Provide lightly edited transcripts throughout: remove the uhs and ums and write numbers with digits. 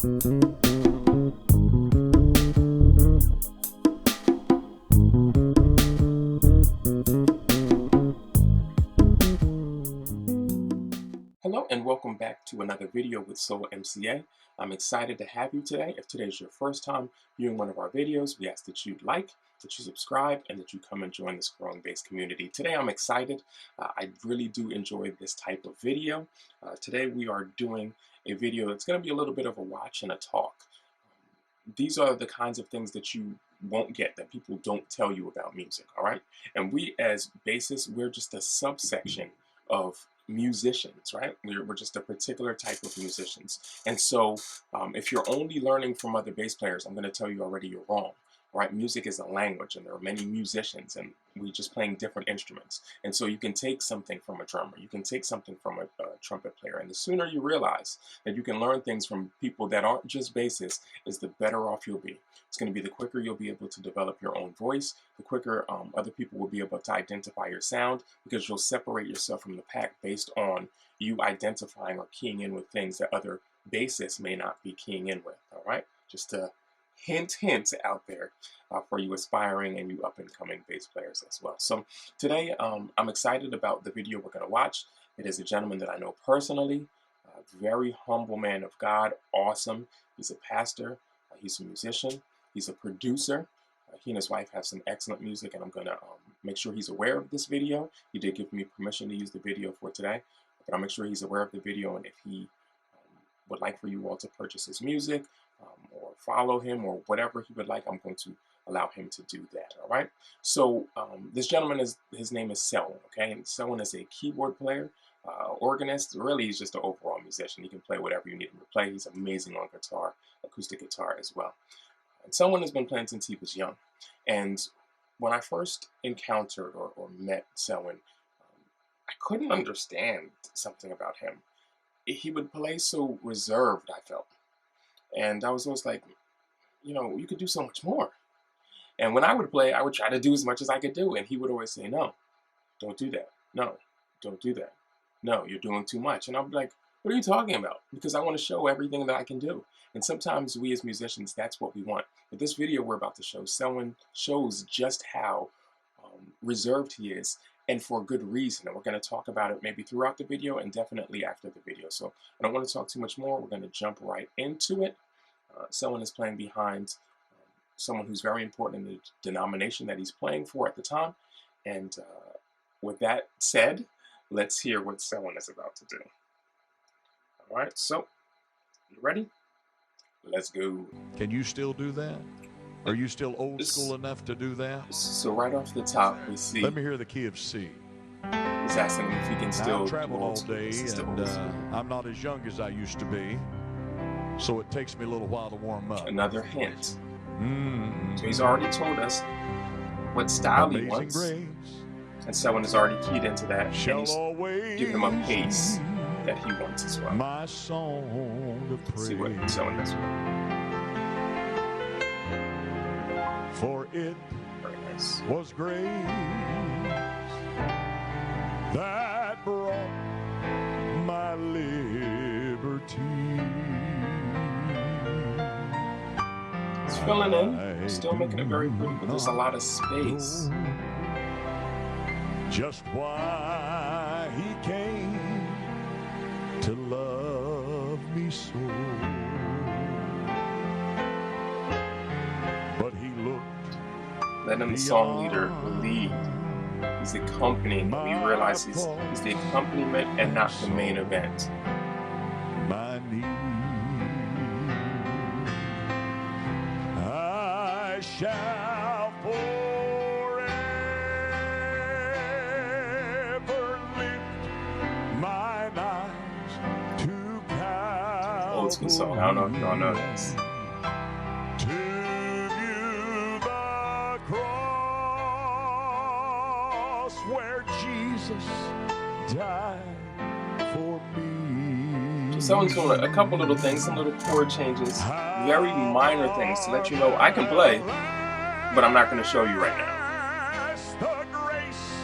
Hello and welcome back to another video with Soul MCA. I'm excited to have you today. If today is your first time viewing one of our videos, we ask that you like, that you subscribe, and that you come and join this growing bass community. Today I'm excited. I really do enjoy this type of video. Today we are doing a video that's going to be a little bit of a watch and a talk. These are the kinds of things that you won't get, that people don't tell you about music, all right? And we as bassists, we're just a subsection of musicians, right? We're just a particular type of musicians. And so if you're only learning from other bass players, I'm going to tell you already you're wrong. Right? Music is a language, and there are many musicians, and we're just playing different instruments. And so you can take something from a drummer, you can take something from a trumpet player, and the sooner you realize that you can learn things from people that aren't just bassists, is the better off you'll be. It's going to be the quicker you'll be able to develop your own voice, the quicker other people will be able to identify your sound, because you'll separate yourself from the pack based on you identifying or keying in with things that other bassists may not be keying in with, all right? Just to hint out there for you aspiring and you up-and-coming bass players as well. So today I'm excited about the video we're going to watch. It is a gentleman that I know personally, a very humble man of God, awesome. He's a pastor, he's a musician, he's a producer. He and his wife have some excellent music, and I'm going to make sure he's aware of this video. He did give me permission to use the video for today, but I'll make sure he's aware of the video, and if he would like for you all to purchase his music, or follow him, or whatever he would like, I'm going to allow him to do that, all right? So this gentleman, his name is Selwyn, okay? And Selwyn is a keyboard player, organist. Really, he's just an overall musician. He can play whatever you need him to play. He's amazing on guitar, acoustic guitar as well. And Selwyn has been playing since he was young. And when I first encountered or met Selwyn, I couldn't understand something about him. He would play so reserved, I felt. And I was always like, you know, you could do so much more. And when I would play, I would try to do as much as I could do. And he would always say, no, don't do that. No, don't do that. No, you're doing too much. And I'd be like, what are you talking about? Because I want to show everything that I can do. And sometimes we as musicians, that's what we want. But this video we're about to show, Selwyn shows just how reserved he is, and for a good reason. And we're going to talk about it maybe throughout the video and definitely after the video. So I don't want to talk too much more. We're going to jump right into it. Selwyn is playing behind someone who's very important in the denomination that he's playing for at the time. And with that said, let's hear what Selwyn is about to do. All right, so you ready? Let's go. Can you still do that? Are you still old school enough to do that? So right off the top, we see. Let me hear the key of C. He's asking him if he can still. I've traveled all day, and I'm not as young as I used to be, so it takes me a little while to warm up. Another hint. So he's already told us what style he wants, and Selwyn has already keyed into that, and he's giving him a pace that he wants as well. My song of praise. Let's see what Selwyn does. For it was grace that brought my liberty. It's filling in, still making it very pretty, but there's a lot of space. Just why he came to love me so. Letting the song leader lead. He's accompanying. We realize he's the accompaniment and not the main event. My need, I shall forever lift mine eyes to Calvary. Old school song. I don't know if y'all know this. Where Jesus died for me. So Selwyn's doing a couple little things, some little chord changes, very minor things to let you know I can play, but I'm not going to show you right now. The grace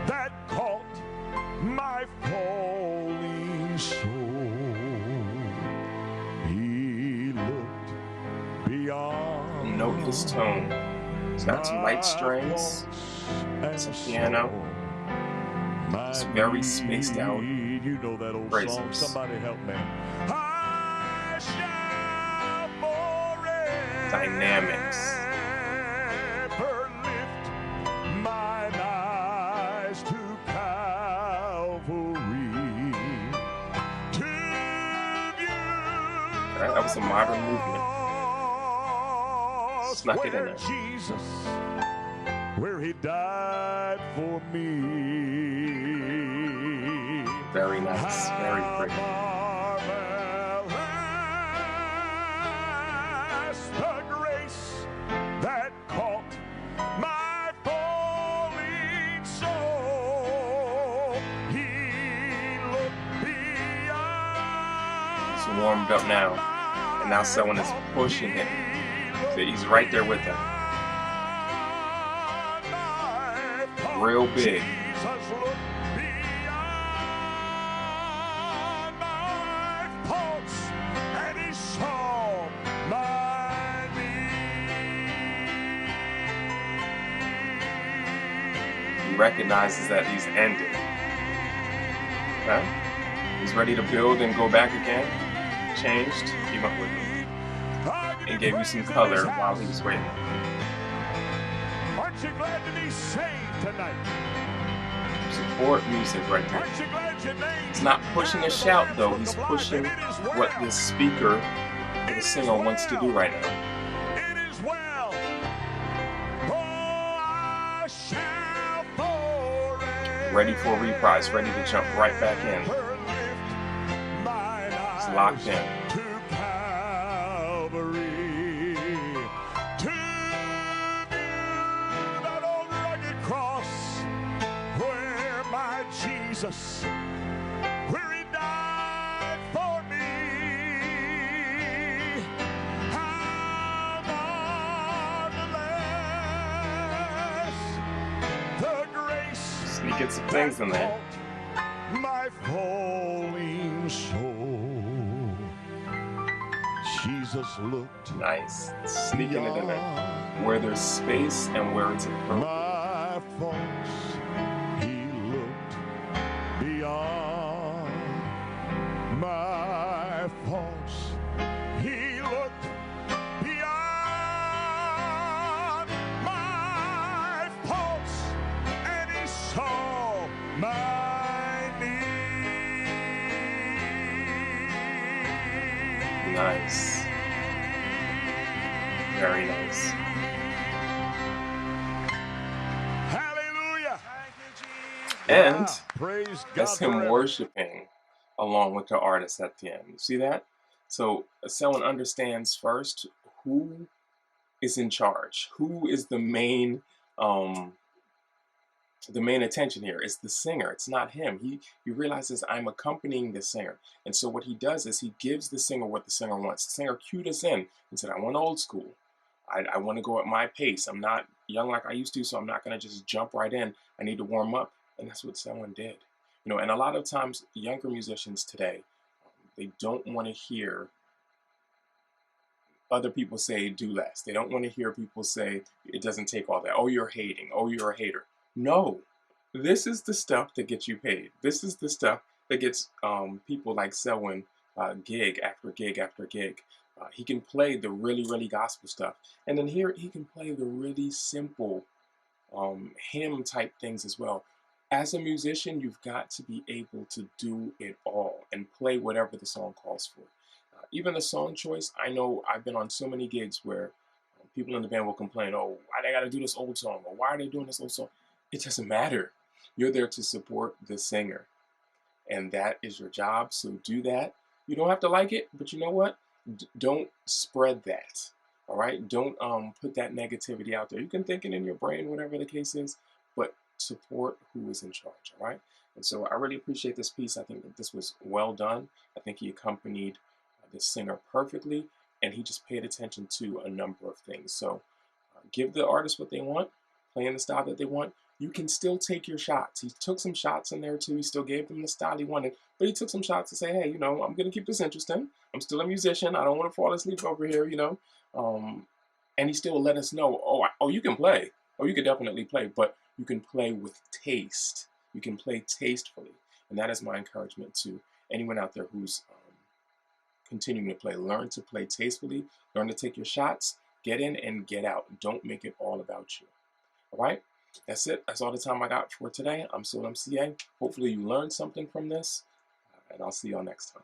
that caught my falling soul, He note his tone. He's got some light strings, some piano, just very spaced out You know that old song. phrasings. Somebody help me. I shall Dynamics. forever lift mine eyes to Calvary, to view Alright, that was a modern movement. Snuck it in there. Jesus, where he died for me. Very nice, very pretty. Marvelous the grace that caught my falling soul. He looked beyond. He's warmed up now, and now someone is pushing him. So he's right there with him. Real big. Jesus looked beyond my faults, and he saw my need. He recognizes that he's ended. Okay? He's ready to build and go back again. Changed. He went with him. And gave you some color while he was waiting. Aren't you glad to be saved tonight? Support music right there. Aren't you glad your name? He's not pushing a shout though, he's pushing what the speaker or the singer wants to do right now. It is well. Oh, I shall forever Ready for a reprise, ready to jump right back in. lift mine He's eyes locked in. to Calvary, to view that old rugged cross where my Jesus, where he died for me. How marvelous the grace Sneaking some things in there. my falling soul. Jesus looked Nice. Sneaking it in there. Where there's space and where it's appropriate. my faults. He looked beyond my faults. He looked beyond my faults, and he saw my need. Nice. Very nice. Hallelujah. And Praise God. that's him forever. worshiping along with the artist at the end. You see that? So someone understands first who is in charge, who is the main attention here. It's the singer. It's not him. He realizes I'm accompanying the singer, and so what he does is he gives the singer what the singer wants. The singer cued us in and said, "I want old school. I want to go at my pace. I'm not young like I used to, so I'm not going to just jump right in. I need to warm up." And that's what someone did. You know, and a lot of times younger musicians today, they don't want to hear other people say do less. They don't want to hear people say it doesn't take all that. Oh, you're hating. Oh, you're a hater. No, this is the stuff that gets you paid. This is the stuff that gets people like Selwyn gig after gig after gig. He can play the really, really gospel stuff. And then here he can play the really simple hymn type things as well. As a musician, you've got to be able to do it all and play whatever the song calls for. Even the song choice, I know I've been on so many gigs where people in the band will complain, oh, why they got to do this old song? Or why are they doing this old song? It doesn't matter. You're there to support the singer. And that is your job, so do that. You don't have to like it, but you know what? Don't spread that, all right? Don't put that negativity out there. You can think it in your brain, whatever the case is, but support who is in charge, all right? And so I really appreciate this piece. I think that this was well done. I think he accompanied the singer perfectly, and he just paid attention to a number of things. So give the artist what they want, play in the style that they want. You can still take your shots. He took some shots in there too. He still gave them the style he wanted, but he took some shots to say, hey, you know, I'm going to keep this interesting. I'm still a musician. I don't want to fall asleep over here, you know. And he still let us know, oh, oh, you can play. Oh, you can definitely play, but you can play with taste. You can play tastefully. And that is my encouragement to anyone out there who's continuing to play. Learn to play tastefully. Learn to take your shots. Get in and get out. Don't make it all about you. All right? That's it. That's all the time I got for today. I'm Soul MCA. Hopefully you learned something from this, and I'll see y'all next time.